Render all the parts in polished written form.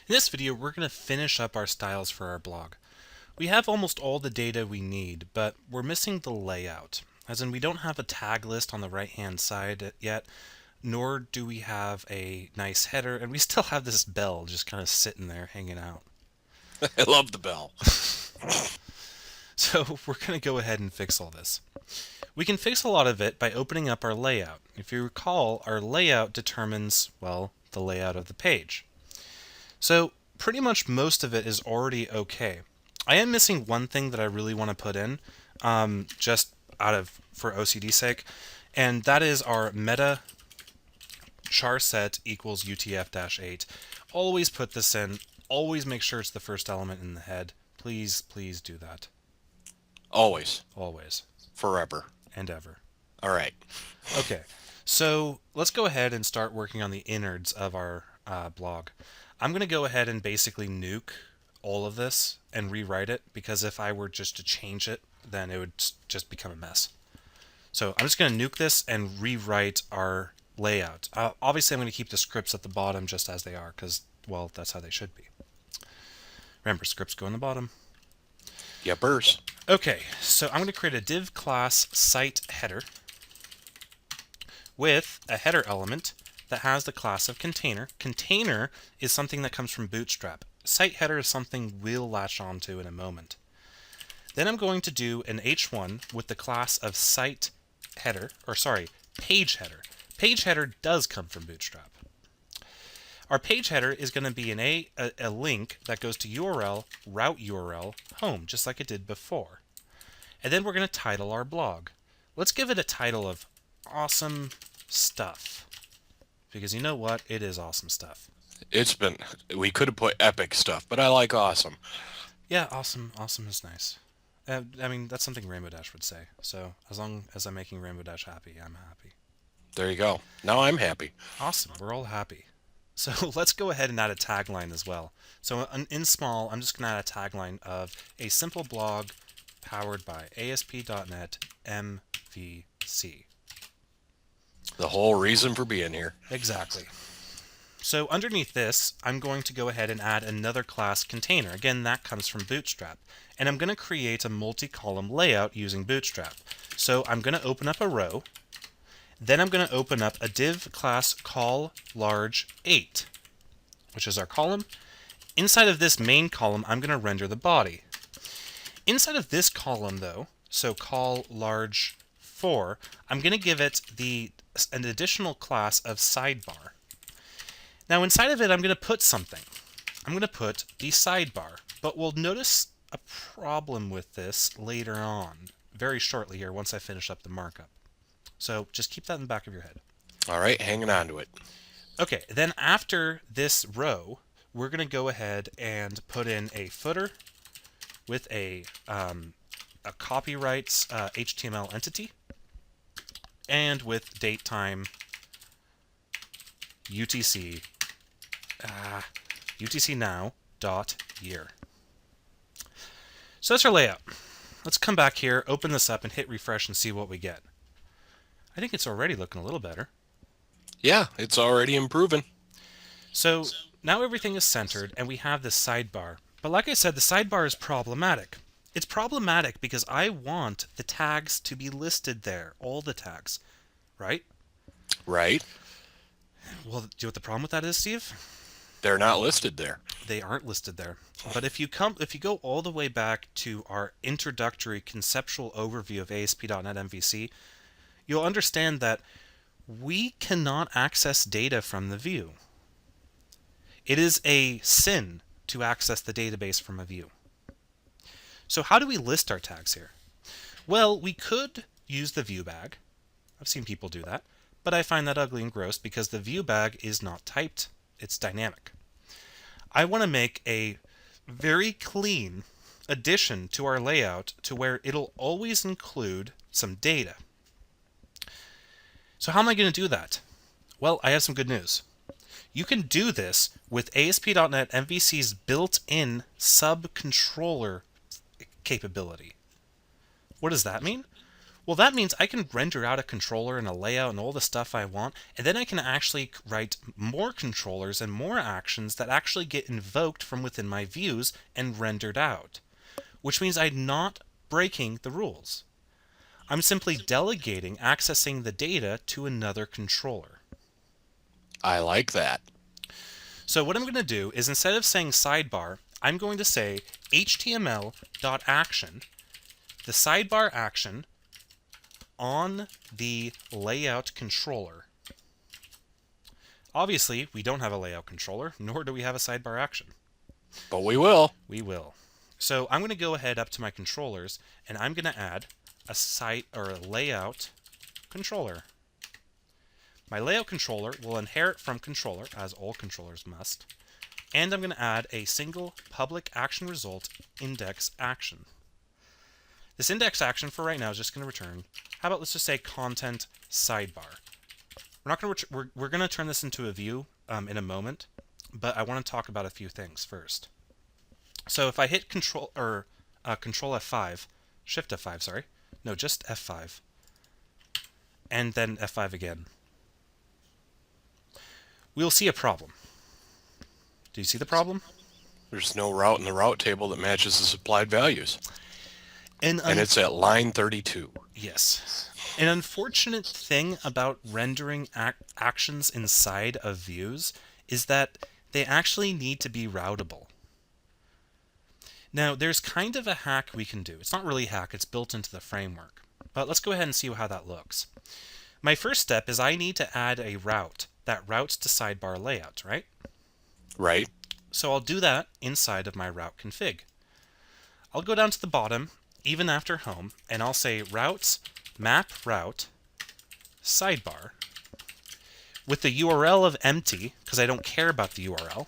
In this video, we're going to finish up our styles for our blog. We have almost all the data we need, but we're missing the layout. As in, we don't have a tag list on the right-hand side yet, nor do we have a nice header, and we still have this bell just kind of sitting there hanging out. I love the bell. So we're going to go ahead and fix all this. We can fix a lot of it by opening up our layout. If you recall, our layout determines, well, the layout of the page. So pretty much most of it is already okay. I am missing one thing that I really want to put in, just for OCD sake, and that is our meta char set equals UTF-8. Always put this in. Always make sure it's the first element in the head. Please, please do that. Always. Always. Forever. And ever. All right. Okay, so let's go ahead and start working on the innards of our blog. I'm going to go ahead and basically nuke all of this and rewrite it, because if I were just to change it, then it would just become a mess. So I'm just going to nuke this and rewrite our layout. Obviously, I'm going to keep the scripts at the bottom just as they are, because, well, that's how they should be. Remember, scripts go in the bottom. Yepers. Okay, so I'm going to create a div class site header with a header element that has the class of container. Container is something that comes from Bootstrap. Site header is something we'll latch onto in a moment. Then I'm going to do an h1 with the class of site header, page header. Page header does come from Bootstrap. Our page header is going to be a link that goes to URL, route URL, home, just like it did before. And then we're going to title our blog. Let's give it a title of awesome stuff. Because you know what? It is awesome stuff. We could have put epic stuff, but I like awesome. Yeah, awesome. Awesome is nice. I mean, that's something Rainbow Dash would say. So as long as I'm making Rainbow Dash happy, I'm happy. There you go. Now I'm happy. Awesome. We're all happy. So let's go ahead and add a tagline as well. So in small, I'm just going to add a tagline of a simple blog powered by ASP.NET MVC. The whole reason for being here. Exactly. So underneath this, I'm going to go ahead and add another class container. Again, that comes from Bootstrap. And I'm going to create a multi-column layout using Bootstrap. So I'm going to open up a row. Then I'm going to open up a div class call large 8, which is our column. Inside of this main column, I'm going to render the body. Inside of this column, though, so call large 4, I'm going to give it an additional class of sidebar. Now inside of it, I'm going to put something. I'm going to put the sidebar, but we'll notice a problem with this later on, very shortly here, once I finish up the markup. So just keep that in the back of your head. All right, hanging on to it. Okay, then after this row, we're going to go ahead and put in a footer with a copyrights HTML entity, and with date time UTC now dot year. So that's our layout. Let's come back here, open this up, and hit refresh and see what we get. I think it's already looking a little better. Yeah, it's already improving. So now everything is centered and we have this sidebar. But like I said, the sidebar is problematic. It's problematic because I want the tags to be listed there, all the tags, right? Right. Well, do you know what the problem with that is, Steve? They're not listed there. They aren't listed there. But if you go all the way back to our introductory conceptual overview of ASP.NET MVC, you'll understand that we cannot access data from the view. It is a sin to access the database from a view. So how do we list our tags here? Well, we could use the view bag. I've seen people do that, but I find that ugly and gross because the view bag is not typed. It's dynamic. I want to make a very clean addition to our layout to where it'll always include some data. So how am I going to do that? Well, I have some good news. You can do this with ASP.NET MVC's built-in sub-controller capability. What does that mean? Well, that means I can render out a controller and a layout and all the stuff I want, and then I can actually write more controllers and more actions that actually get invoked from within my views and rendered out, which means I'm not breaking the rules. I'm simply delegating accessing the data to another controller. I like that. So what I'm going to do is, instead of saying sidebar, I'm going to say html.action, the sidebar action on the layout controller. Obviously, we don't have a layout controller, nor do we have a sidebar action. But we will. We will. So I'm going to go ahead up to my controllers, and I'm going to add a site or a layout controller. My layout controller will inherit from controller, as all controllers must, and I'm going to add a single public action result index action. This index action for right now is just going to return, how about let's just say content sidebar. We're going to turn this into a view in a moment, but I want to talk about a few things first. So if I hit Control F5, Shift F5, sorry, no, just F5, and then F5 again, we'll see a problem. Do you see the problem? There's no route in the route table that matches the supplied values. And it's at line 32. Yes. An unfortunate thing about rendering actions inside of views is that they actually need to be routable. Now, there's kind of a hack we can do. It's not really a hack, it's built into the framework. But let's go ahead and see how that looks. My first step is I need to add a route that routes to sidebar layout, right? Right. So I'll do that inside of my route config. I'll go down to the bottom, even after home, and I'll say routes map route sidebar with the URL of empty, because I don't care about the URL,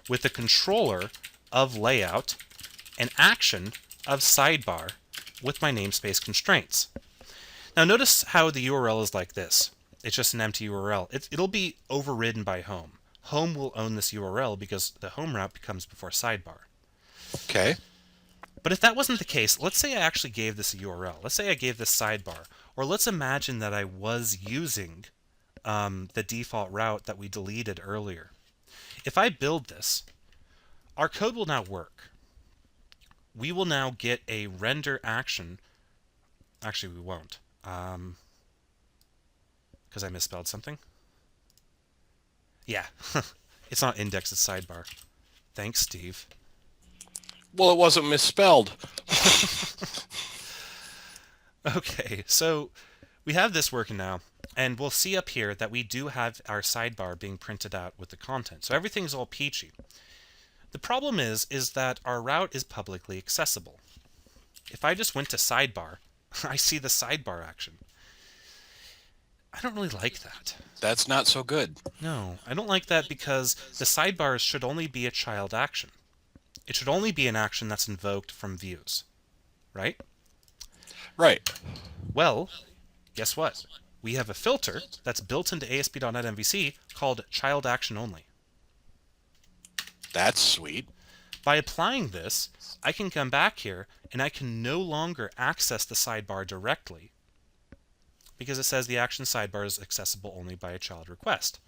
with the controller of layout and action of sidebar with my namespace constraints. Now notice how the URL is like this. It's just an empty URL. It'll be overridden by home. Home will own this URL because the home route comes before sidebar. Okay. But if that wasn't the case, let's say I actually gave this a URL. Let's say I gave this sidebar. Or let's imagine that I was using the default route that we deleted earlier. If I build this, our code will now work. We will now get a render action. Actually, we won't. Because I misspelled something. Yeah, it's not index, it's sidebar. Thanks, Steve. Well, it wasn't misspelled. Okay, so we have this working now, and we'll see up here that we do have our sidebar being printed out with the content. So everything's all peachy. The problem is that our route is publicly accessible. If I just went to sidebar, I see the sidebar action. I don't really like that. That's not so good. No, I don't like that because the sidebars should only be a child action. It should only be an action that's invoked from views, right? Right. Well, guess what? We have a filter that's built into ASP.NET MVC called child action only. That's sweet. By applying this, I can come back here and I can no longer access the sidebar directly because it says the action sidebar is accessible only by a child request.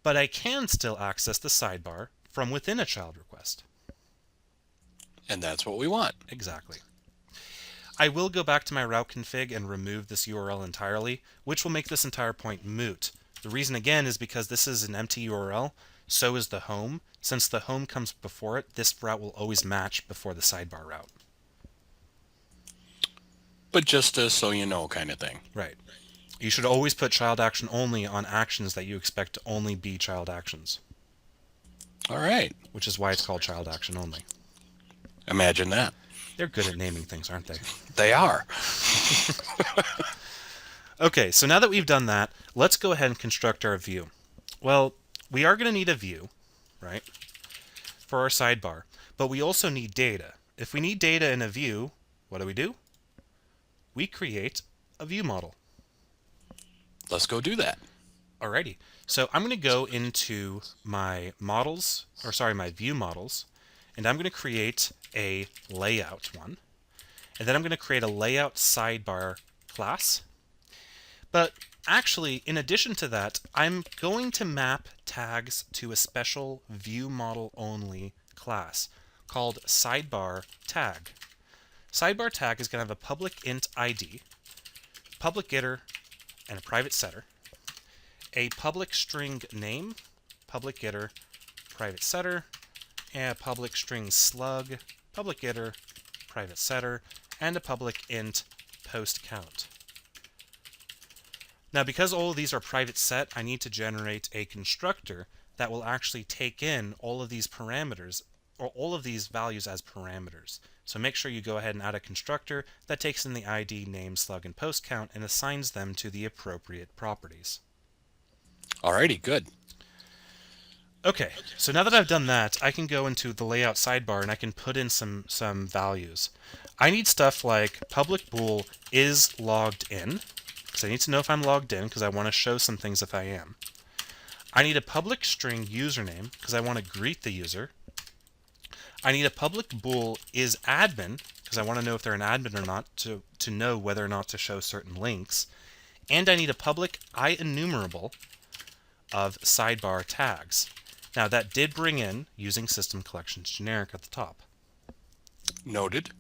But I can still access the sidebar from within a child request. And that's what we want. Exactly. I will go back to my route config and remove this URL entirely, which will make this entire point moot. The reason again is because this is an empty URL, so is the home. Since the home comes before it, this route will always match before the sidebar route. But just so you know kind of thing. Right. You should always put child action only on actions that you expect to only be child actions. All right. Which is why it's called child action only. Imagine that. They're good at naming things, aren't they? They are. Okay, so now that we've done that, let's go ahead and construct our view. Well, we are going to need a view, right, for our sidebar, but we also need data. If we need data in a view, what do? We create a view model. Let's go do that. Alrighty. So I'm going to go into my models, or sorry, my view models, and I'm going to create a layout one. And then I'm going to create a layout sidebar class. But actually, in addition to that, I'm going to map tags to a special view model only class called Sidebar Tag. Sidebar Tag is going to have a public int ID, public getter, and a private setter, a public string name, public getter, private setter, and a public string slug, public getter, private setter, and a public int post count. Now, because all of these are private set, I need to generate a constructor that will actually take in all of these parameters, or all of these values as parameters. So make sure you go ahead and add a constructor that takes in the ID, name, slug, and post count and assigns them to the appropriate properties. Alrighty, good. Okay, so now that I've done that, I can go into the layout sidebar and I can put in some values. I need stuff like public bool is logged in, because I need to know if I'm logged in, because I want to show some things if I am. I need a public string username, because I want to greet the user. I need a public bool is admin, because I want to know if they're an admin or not, to know whether or not to show certain links. And I need a public IEnumerable of sidebar tags. Now that did bring in using system collections generic at the top. Noted.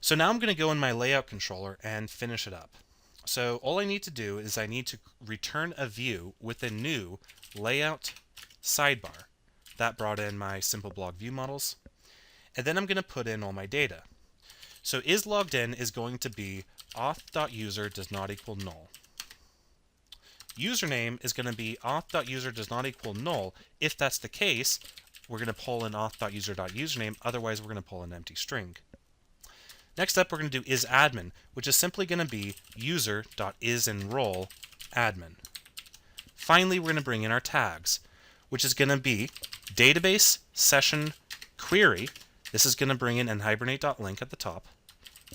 So now I'm going to go in my layout controller and finish it up. So all I need to do is I need to return a view with a new layout sidebar. That brought in my simple block view models. And then I'm going to put in all my data. So is logged in is going to be auth.user does not equal null. Username is going to be auth.user does not equal null. If that's the case, we're going to pull in auth.user.username. Otherwise, we're going to pull an empty string. Next up, we're going to do isAdmin, which is simply going to be user.isEnroll admin. Finally, we're going to bring in our tags, which is going to be database session query. This is going to bring in nHibernate.link at the top.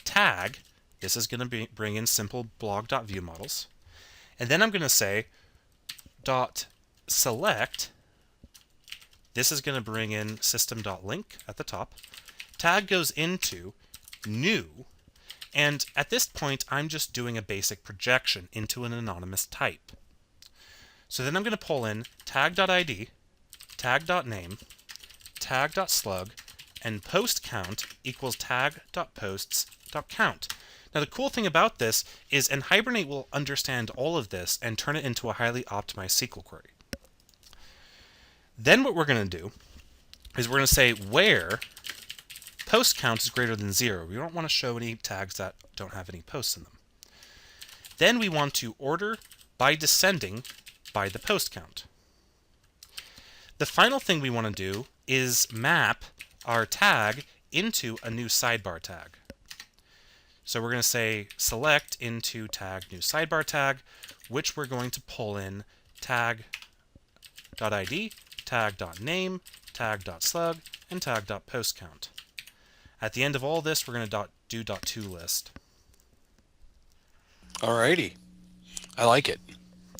Tag. This is going to bring in simple blog.viewModels. And then I'm going to say .select. This is going to bring in system.link at the top. Tag goes into new. And at this point, I'm just doing a basic projection into an anonymous type. So then I'm going to pull in tag.id, tag.name, tag.slug, and post count equals tag.posts.count. Now the cool thing about this is nHibernate will understand all of this and turn it into a highly optimized SQL query. Then what we're going to do is we're going to say where post count is greater than 0. We don't want to show any tags that don't have any posts in them. Then we want to order by descending by the post count. The final thing we want to do is map our tag into a new sidebar tag. So we're going to say select into tag new sidebar tag, which we're going to pull in tag.id, tag.name, tag.slug, and tag.postCount. At the end of all this, we're going to do .toList. Alrighty. I like it.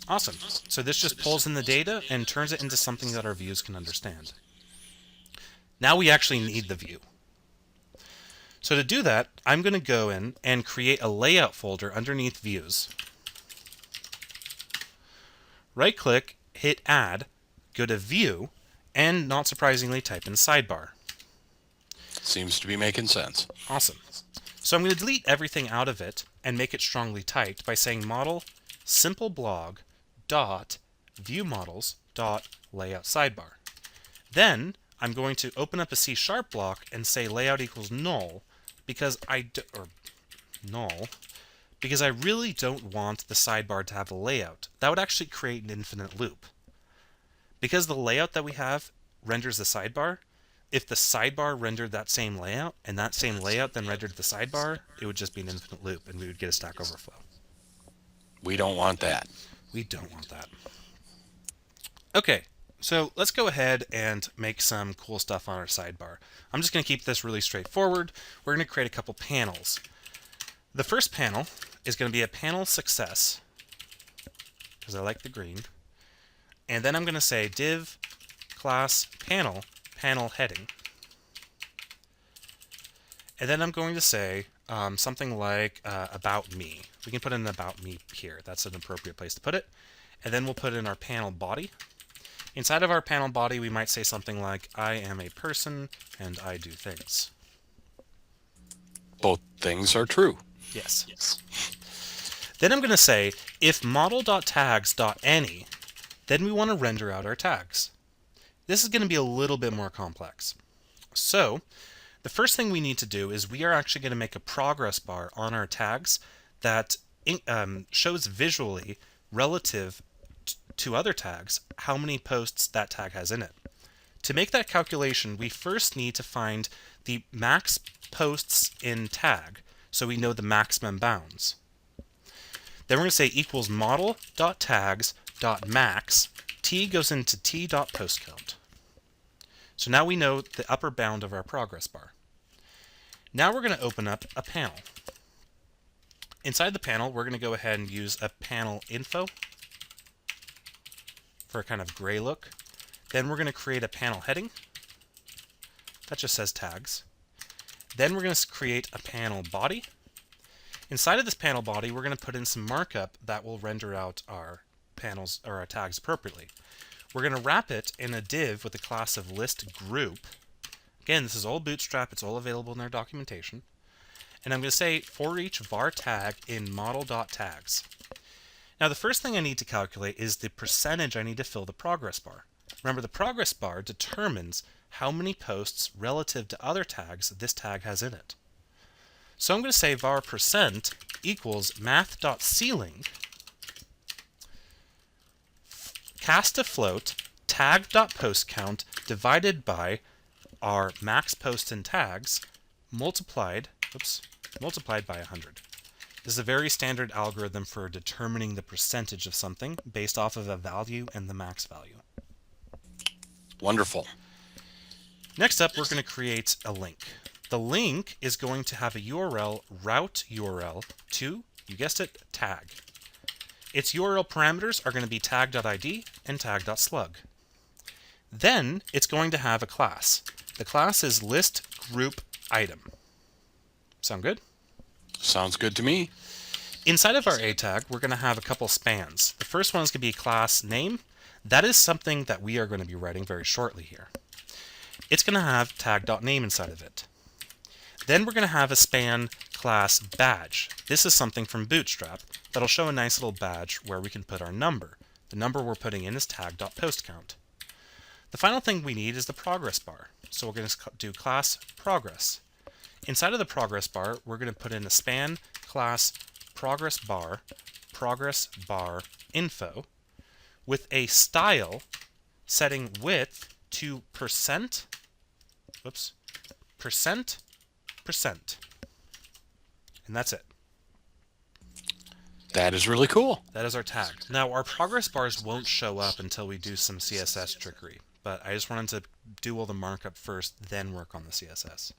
Awesome. So this just pulls in the data and turns it into something that our views can understand. Now we actually need the view. So to do that, I'm going to go in and create a layout folder underneath views. Right-click, hit add, go to view, and not surprisingly type in sidebar. Seems to be making sense. Awesome. So I'm going to delete everything out of it and make it strongly typed by saying model simple blog dot view models dot layout sidebar. Then I'm going to open up a C# block and say layout equals null because I really don't want the sidebar to have a layout. That would actually create an infinite loop. Because the layout that we have renders the sidebar, if the sidebar rendered that same layout and that same layout then rendered the sidebar, it would just be an infinite loop and we would get a Stack Overflow. We don't want that. We don't want that. Okay, so let's go ahead and make some cool stuff on our sidebar. I'm just going to keep this really straightforward. We're going to create a couple panels. The first panel is going to be a panel success, because I like the green. And then I'm going to say div class panel heading. And then I'm going to say something like about me. We can put in about me here. That's an appropriate place to put it. And then we'll put in our panel body. Inside of our panel body, we might say something like, I am a person and I do things. Both things are true. Yes. Then I'm going to say, if model.tags.any, then we want to render out our tags. This is going to be a little bit more complex. So, the first thing we need to do is we are actually going to make a progress bar on our tags that shows visually relative to other tags how many posts that tag has in it. To make that calculation, we first need to find the max posts in tag so we know the maximum bounds. Then we're going to say equals model.tags.max. T goes into t.postCount. So now we know the upper bound of our progress bar. Now we're going to open up a panel. Inside the panel, we're going to go ahead and use a panel info for a kind of gray look. Then we're going to create a panel heading that just says tags. Then we're going to create a panel body. Inside of this panel body, we're going to put in some markup that will render out our panels or our tags appropriately. We're going to wrap it in a div with a class of list group. Again, this is all Bootstrap. It's all available in their documentation. And I'm going to say for each var tag in model.tags. Now, the first thing I need to calculate is the percentage I need to fill the progress bar. Remember, the progress bar determines how many posts relative to other tags this tag has in it. So I'm going to say var percent equals math.ceiling cast to float tag.postCount divided by our max posts and tags multiplied by 100. This is a very standard algorithm for determining the percentage of something based off of a value and the max value. Wonderful. Next up, we're going to create a link. The link is going to have a URL, route URL to, you guessed it, tag. Its URL parameters are going to be tag.id and tag.slug. Then it's going to have a class. The class is listGroupItem. Sound good? Sounds good to me. Inside of our A tag, we're going to have a couple spans. The first one is going to be class name. That is something that we are going to be writing very shortly here. It's going to have tag.name inside of it. Then we're going to have a span class badge. This is something from Bootstrap that'll show a nice little badge where we can put our number. The number we're putting in is tag.postCount. The final thing we need is the progress bar. So we're going to do class progress. Inside of the progress bar, we're going to put in a span class progress bar info with a style setting width to percent. And that's it. That is really cool. That is our tag. Now, our progress bars won't show up until we do some CSS trickery, but I just wanted to do all the markup first, then work on the CSS.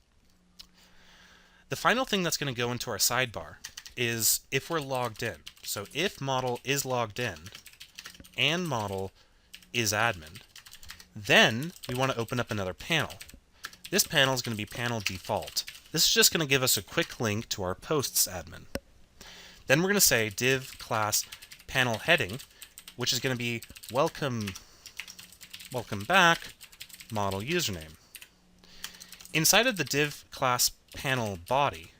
The final thing that's going to go into our sidebar is if we're logged in. So if model is logged in and model is admin, then we want to open up another panel. This panel is going to be panel default. This is just going to give us a quick link to our posts admin. Then we're going to say div class panel heading, which is going to be welcome back model username. Inside of the div class panel body,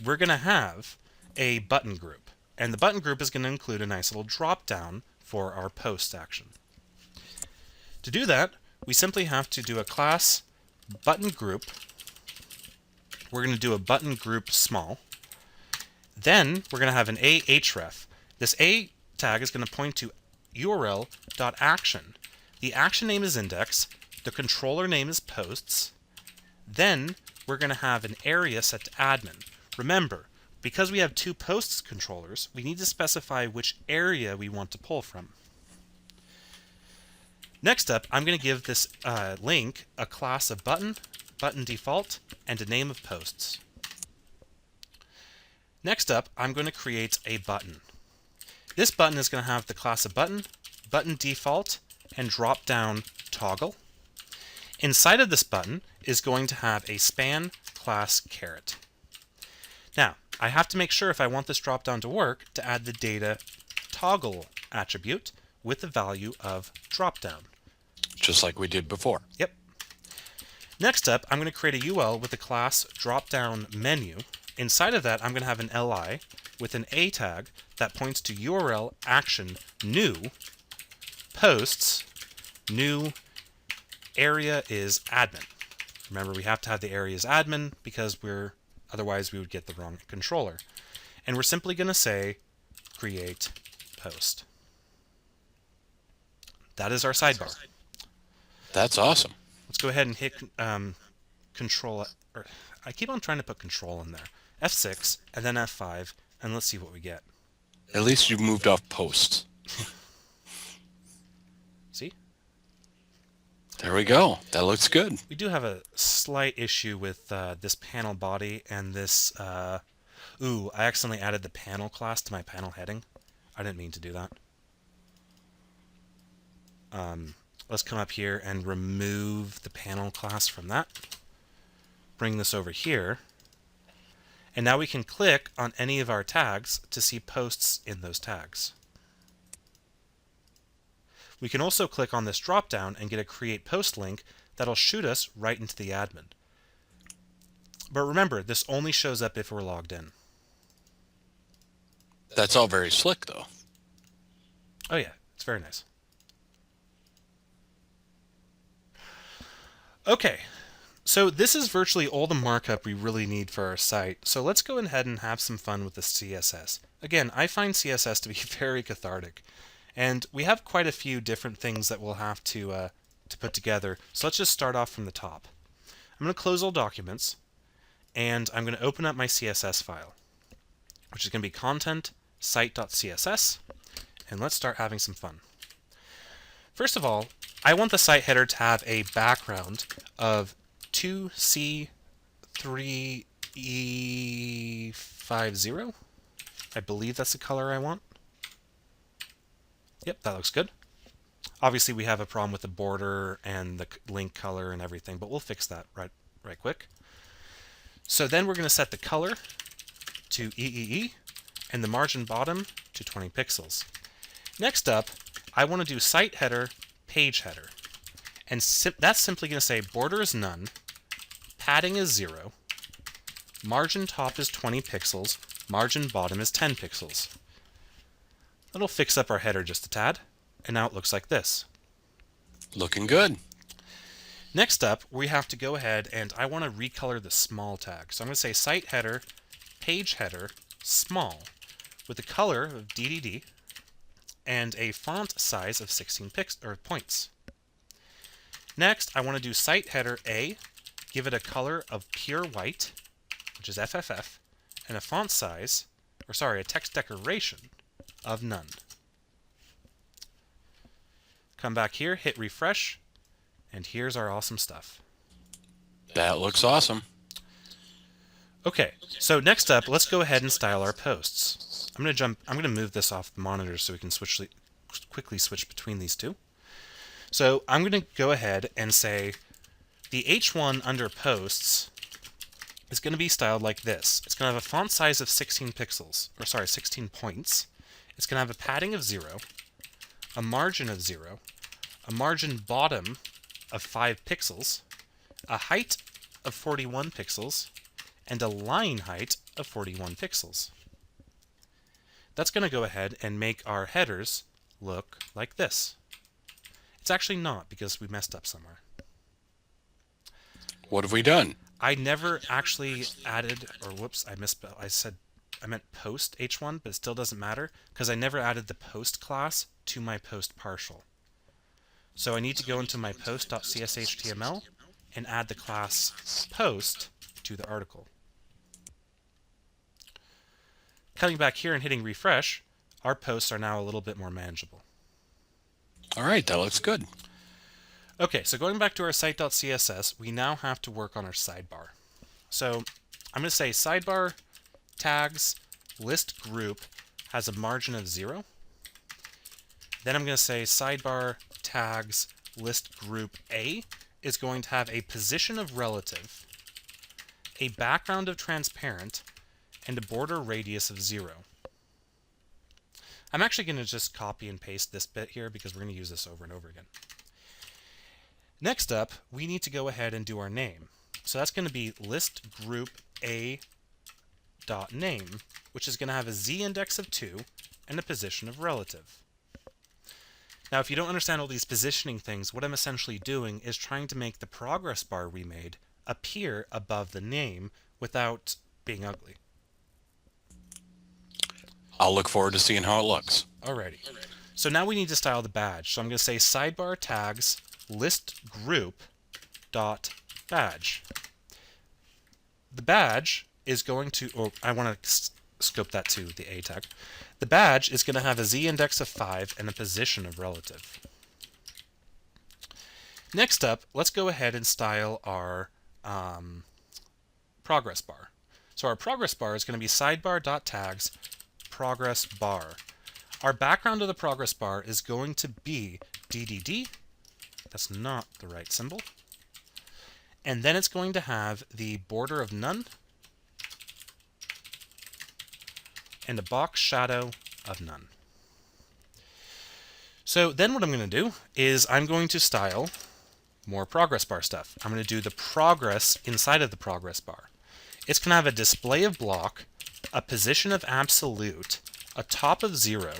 we're going to have a button group. And the button group is going to include a nice little drop down for our post action. To do that, we simply have to do a class button group. We're going to do a button group small. Then we're going to have an ahref. This a tag is going to point to url.action. The action name is index. The controller name is posts. Then we're going to have an area set to admin. Remember, because we have two posts controllers, we need to specify which area we want to pull from. Next up, I'm going to give this link a class of button default, and a name of posts. Next up, I'm going to create a button. This button is going to have the class of button default, and drop down toggle. Inside of this button is going to have a span class caret. Now, I have to make sure if I want this dropdown to work to add the data toggle attribute with the value of dropdown. Just like we did before. Yep. Next up, I'm going to create a UL with the class dropdown menu. Inside of that, I'm going to have an li with an a tag that points to URL action new posts new area is admin. Remember, we have to have the area as admin because otherwise we would get the wrong controller. And we're simply going to say create post. That is our sidebar. That's awesome. Let's go ahead and hit control, or I keep on trying to put control in there. F6 and then F5, and let's see what we get. At least you moved off posts. See? There we go. That looks good. We do have a slight issue with this panel body and this... ooh, I accidentally added the panel class to my panel heading. I didn't mean to do that. Let's come up here and remove the panel class from that. Bring this over here. And now we can click on any of our tags to see posts in those tags. We can also click on this drop-down and get a create post link that'll shoot us right into the admin. But remember, this only shows up if we're logged in. That's all very slick, though. Oh yeah, it's very nice. Okay, so this is virtually all the markup we really need for our site. So let's go ahead and have some fun with the CSS. Again, I find CSS to be very cathartic. And we have quite a few different things that we'll have to put together. So let's just start off from the top. I'm going to close all documents, and I'm going to open up my CSS file, which is going to be content site.css, and let's start having some fun. First of all, I want the site header to have a background of 2C3E50. I believe that's the color I want. Yep, that looks good. Obviously, we have a problem with the border and the link color and everything, but we'll fix that right quick. So then we're going to set the color to EEE and the margin bottom to 20 pixels. Next up, I want to do site header, page header. And that's simply going to say border is none, padding is 0, margin top is 20 pixels, margin bottom is 10 pixels. That'll fix up our header just a tad, and now it looks like this. Looking good. Next up, we have to go ahead and I want to recolor the small tag. So I'm going to say site header, page header, small, with a color of DDD and a font size of 16 points. Next, I want to do site header A, give it a color of pure white, which is FFF, and a font size, a text decoration of none. Come back here, hit refresh, and here's our awesome stuff. That looks awesome. Okay, so next up, let's go ahead and style our posts. I'm going to move this off the monitor so we can quickly switch between these two. So I'm going to go ahead and say the H1 under posts is going to be styled like this. It's going to have a font size of 16 pixels, 16 points. It's going to have a padding of 0, a margin of 0, a margin bottom of 5 pixels, a height of 41 pixels, and a line height of 41 pixels. That's going to go ahead and make our headers look like this. It's actually not because we messed up somewhere. What have we done? I never actually added, or whoops, I misspelled. I meant post H1, but it still doesn't matter because I never added the post class to my post partial. So I need to go into my post.cshtml and add the class post to the article. Coming back here and hitting refresh, our posts are now a little bit more manageable. All right, that looks good. Okay, so going back to our site.css, we now have to work on our sidebar. So I'm going to say sidebar tags list group has a margin of 0. Then I'm going to say sidebar tags list group A is going to have a position of relative, a background of transparent, and a border radius of 0. I'm actually going to just copy and paste this bit here because we're going to use this over and over again. Next up, we need to go ahead and do our name. So that's going to be list group a dot name, which is going to have a z index of 2 and a position of relative. Now, if you don't understand all these positioning things, what I'm essentially doing is trying to make the progress bar we made appear above the name without being ugly. I'll look forward to seeing how it looks. Alrighty. So now we need to style the badge. So I'm going to say sidebar tags list group dot badge. The badge is going to, or I want to scope that to the A tag. The badge is going to have a z index of 5 and a position of relative. Next up, let's go ahead and style our progress bar. So our progress bar is going to be sidebar.tags progress bar. Our background of the progress bar is going to be DDD. That's not the right symbol. And then it's going to have the border of none and a box shadow of none. So then what I'm going to do is I'm going to style more progress bar stuff. I'm going to do the progress inside of the progress bar. It's going to have a display of block, a position of absolute, a top of 0,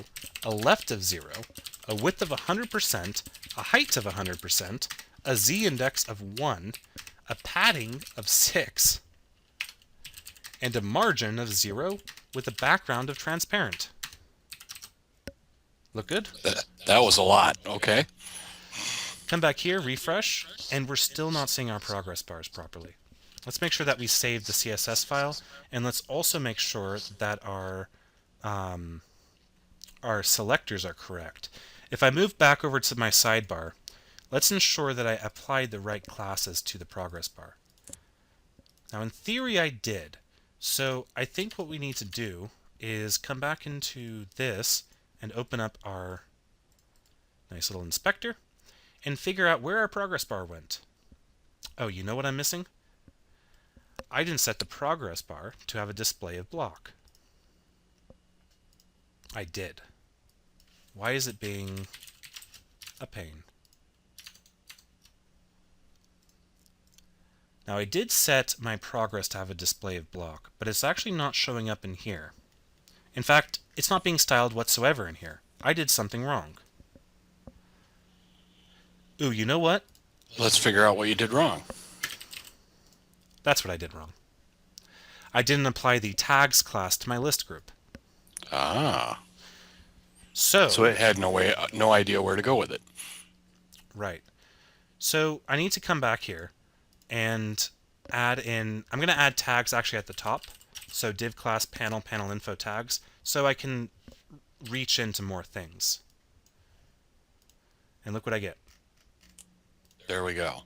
a left of 0, a width of 100%, a height of 100%, a z index of 1, a padding of 6, and a margin of 0 with a background of transparent. Look good? That was a lot. Okay. Come back here, refresh, and we're still not seeing our progress bars properly. Let's make sure that we save the CSS file, and let's also make sure that our selectors are correct. If I move back over to my sidebar, let's ensure that I applied the right classes to the progress bar. Now in theory I did, so I think what we need to do is come back into this and open up our nice little inspector and figure out where our progress bar went. Oh, you know what I'm missing? I didn't set the progress bar to have a display of block. I did. Why is it being a pain? Now I did set my progress to have a display of block, but it's actually not showing up in here. In fact, it's not being styled whatsoever in here. I did something wrong. Ooh, you know what? Let's figure out what you did wrong. That's what I did wrong. I didn't apply the tags class to my list group. Ah. So it had no idea where to go with it. Right. So I need to come back here and add in, I'm going to add tags actually at the top. So div class panel info tags, so I can reach into more things. And look what I get. There we go.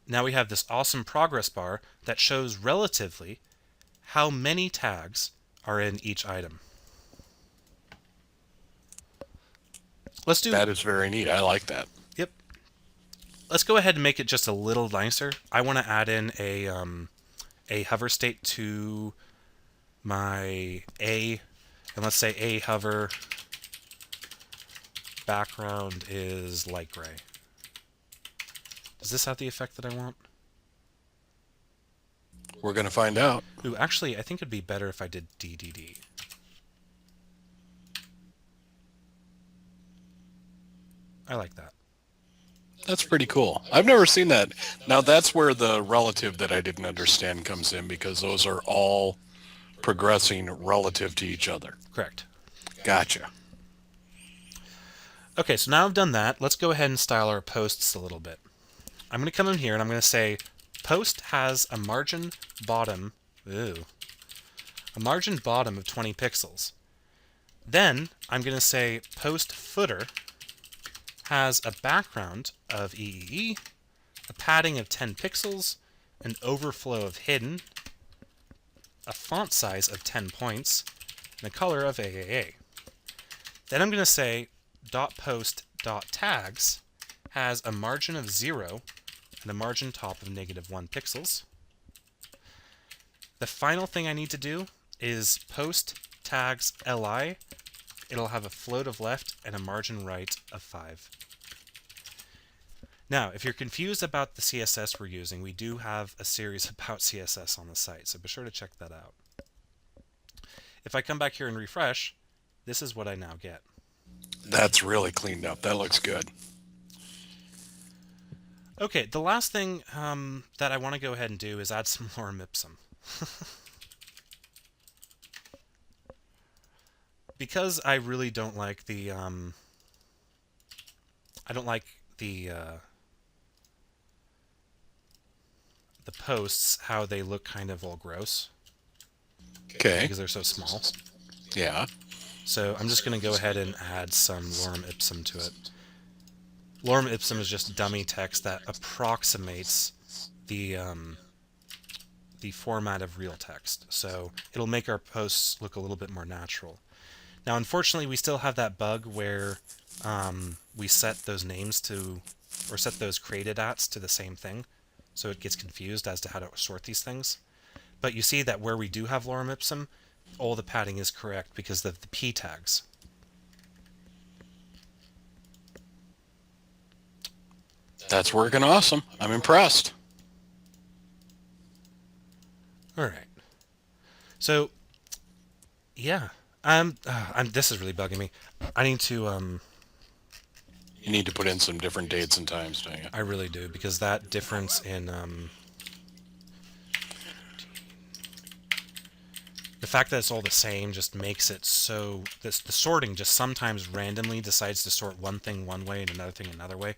Now we have this awesome progress bar that shows relatively how many tags are in each item. Let's do. That is very neat. I like that. Yep. Let's go ahead and make it just a little nicer. I want to add in a hover state to my A, and let's say A hover background is light gray. Does this have the effect that I want? We're going to find out. Ooh, actually, I think it'd be better if I did DDD. I like that. That's pretty cool. I've never seen that. Now that's where the relative that I didn't understand comes in, because those are all progressing relative to each other. Correct. Gotcha. Okay, so now I've done that. Let's go ahead and style our posts a little bit. I'm going to come in here and I'm going to say post has a margin bottom, a margin bottom of 20 pixels. Then I'm going to say post footer has a background of EEE, a padding of 10 pixels, an overflow of hidden, a font size of 10 points, and a color of AAA. Then I'm going to say .post.tags has a margin of 0, and a margin top of -1 pixels. The final thing I need to do is post tags li. It'll have a float of left and a margin right of 5. Now, if you're confused about the CSS we're using, we do have a series about CSS on the site, so be sure to check that out. If I come back here and refresh, this is what I now get. That's really cleaned up. That looks good. Okay, the last thing that I want to go ahead and do is add some lorem ipsum. Because I really don't like the the posts, how they look kind of all gross. Okay. Because they're so small. Yeah. So I'm just going to go ahead and add some lorem ipsum to it. Lorem ipsum is just dummy text that approximates the format of real text. So it'll make our posts look a little bit more natural. Now, unfortunately, we still have that bug where we set those names to, or set those created ats to the same thing. So it gets confused as to how to sort these things. But you see that where we do have lorem ipsum, all the padding is correct because of the p tags. That's working awesome. I'm impressed. All right. So, yeah. This is really bugging me. I need to You need to put in some different dates and times, don't you? I really do, because that difference in the fact that it's all the same just makes it so the sorting just sometimes randomly decides to sort one thing one way and another thing another way.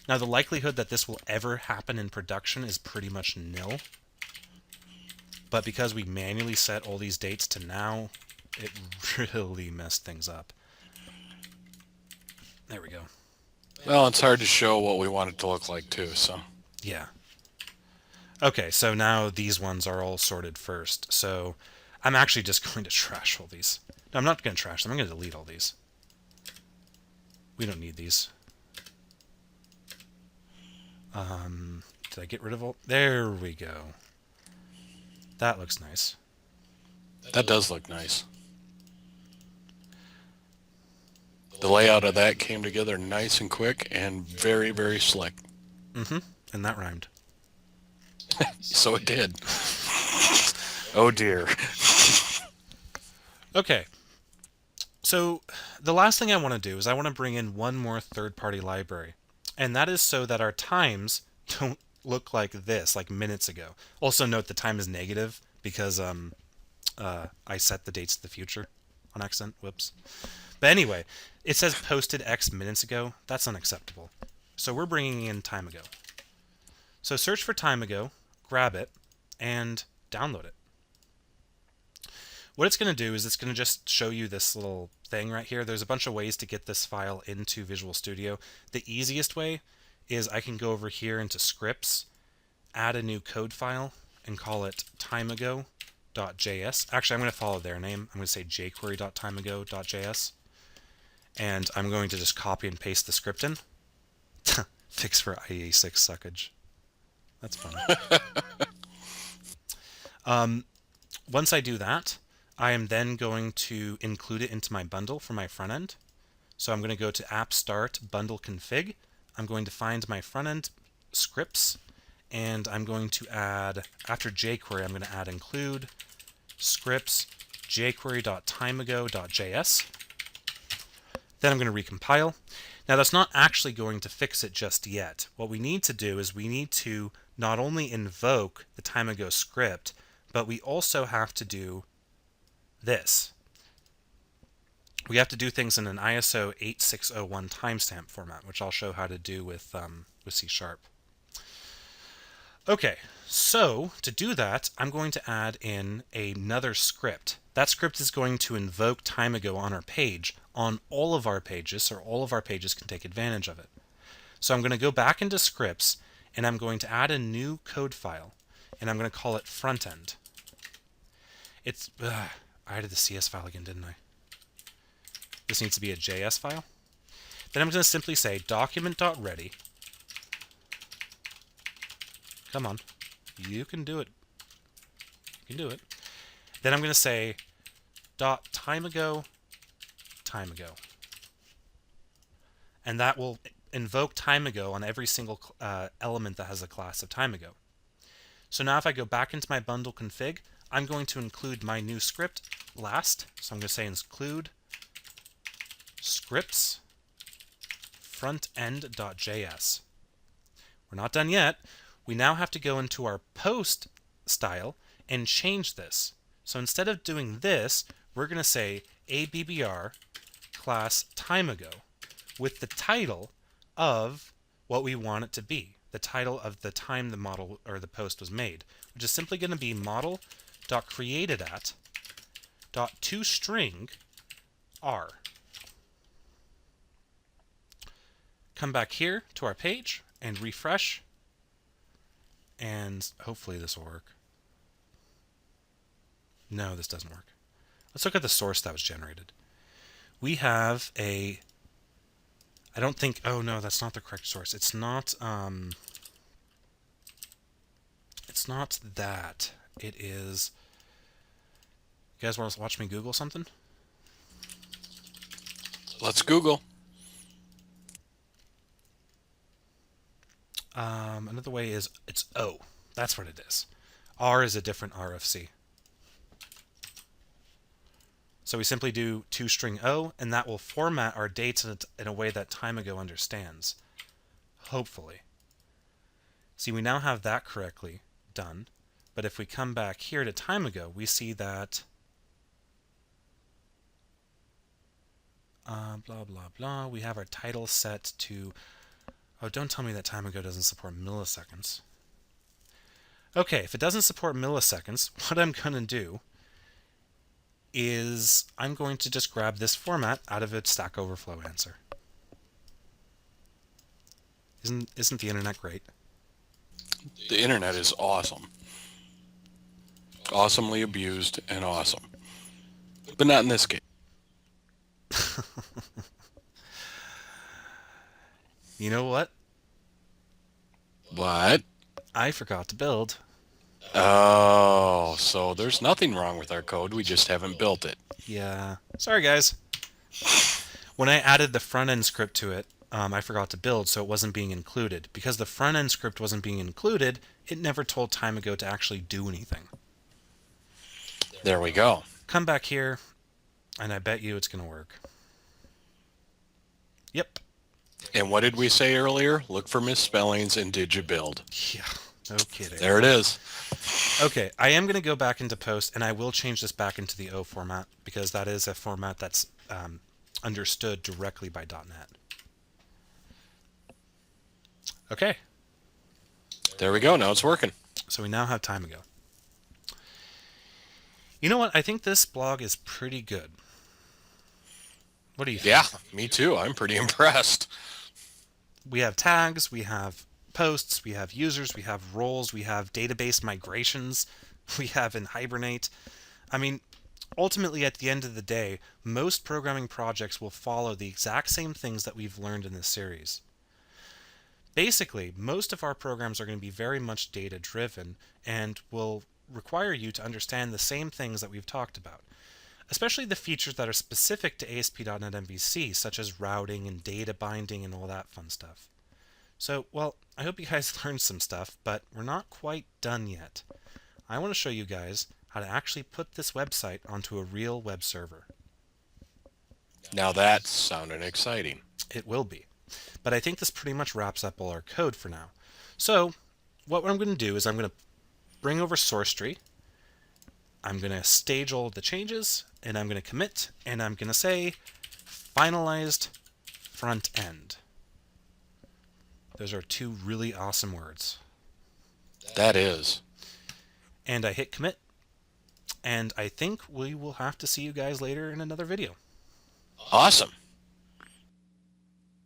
Now, the likelihood that this will ever happen in production is pretty much nil. But because we manually set all these dates to now, it really messed things up. There we go. Well, it's hard to show what we want it to look like too, so. Yeah. Okay, so now these ones are all sorted first. So I'm actually just going to trash all these. No, I'm not going to trash them. I'm going to delete all these. We don't need these. Did I get rid of all? There we go. That looks nice. That does look nice. The layout of that came together nice and quick and very, very slick. Mm-hmm. And that rhymed. So it did. Oh dear. Okay. So the last thing I want to do is I want to bring in one more third-party library. And that is so that our times don't look like this, like minutes ago. Also note the time is negative because I set the dates to the future on accident. Whoops. But anyway, it says posted X minutes ago. That's unacceptable. So we're bringing in time ago. So search for time ago, grab it, and download it. What it's going to do is it's going to just show you this little thing right here. There's a bunch of ways to get this file into Visual Studio. The easiest way is I can go over here into scripts, add a new code file, and call it timeago.js. Actually, I'm going to follow their name. I'm going to say jquery.timeago.js. And I'm going to just copy and paste the script in. Fix for IE6 suckage. That's funny. Once I do that, I am then going to include it into my bundle for my front end. So I'm going to go to app start bundle config. I'm going to find my front end scripts, and I'm going to add, after jQuery, I'm going to add include scripts jQuery.timeago.js. Then I'm going to recompile. Now that's not actually going to fix it just yet. What we need to do is we need to not only invoke the timeago script, but we also have to do this. We have to do things in an ISO 8601 timestamp format, which I'll show how to do with C#. Okay, so to do that, I'm going to add in another script. That script is going to invoke timeago on our page, on all of our pages, so all of our pages can take advantage of it. So I'm going to go back into scripts, and I'm going to add a new code file, and I'm going to call it frontend. I added the CS file again, didn't I? This needs to be a JS file. Then I'm going to simply say document.ready Come on. You can do it. You can do it. Then I'm going to say dot time ago. And that will invoke time ago on every single element that has a class of time ago. So now if I go back into my bundle config, I'm going to include my new script last. So I'm going to say include scripts frontend.js. We're not done yet. We now have to go into our post style and change this. So instead of doing this, we're going to say ABBR class time ago with the title of what we want it to be, the title of the time the model or the post was made, which is simply going to be model.createdAt.toString r. Come back here to our page and refresh, and hopefully this will work. No, this doesn't work. Let's look at the source that was generated. We have a, I don't think, oh no, that's not the correct source. It's not that. It is, you guys want to watch me Google something? Let's Google. Another way is, it's O. That's what it is. R is a different RFC. So we simply do toString O, and that will format our dates in a way that time ago understands. Hopefully. See, we now have that correctly done. But if we come back here to time ago, we see that blah, blah, blah. We have our title set to, oh, don't tell me that time ago doesn't support milliseconds. Okay, if it doesn't support milliseconds, what I'm going to do is I'm going to just grab this format out of a Stack Overflow answer. Isn't the internet great? The internet is awesome. Awesomely abused and awesome. But not in this case. You know what? What? I forgot to build. Oh, so there's nothing wrong with our code. We just haven't built it. Yeah. Sorry, guys. When I added the front-end script to it, I forgot to build, so it wasn't being included. Because the front-end script wasn't being included, it never told time ago to actually do anything. There we go. Come back here, and I bet you it's going to work. Yep. And what did we say earlier? Look for misspellings and did you build? Yeah, no kidding. There it is. Okay, I am going to go back into Post, and I will change this back into the O format, because that is a format that's understood directly by .NET. Okay. There we go. Now it's working. So we now have time ago. You know what? I think this blog is pretty good. What do you think? Yeah, me too. I'm pretty impressed. We have tags, we have posts, we have users, we have roles, we have database migrations, we have in Hibernate. I mean, ultimately, at the end of the day, most programming projects will follow the exact same things that we've learned in this series. Basically, most of our programs are going to be very much data-driven and will require you to understand the same things that we've talked about, especially the features that are specific to ASP.NET MVC, such as routing and data binding and all that fun stuff. So, well, I hope you guys learned some stuff, but we're not quite done yet. I want to show you guys how to actually put this website onto a real web server. Now that's sounding exciting. It will be. But I think this pretty much wraps up all our code for now. So, what I'm going to do is I'm going to bring over source tree. I'm going to stage all of the changes, and I'm going to commit, and I'm going to say finalized front end. Those are two really awesome words. That is. And I hit commit, and I think we will have to see you guys later in another video. Awesome.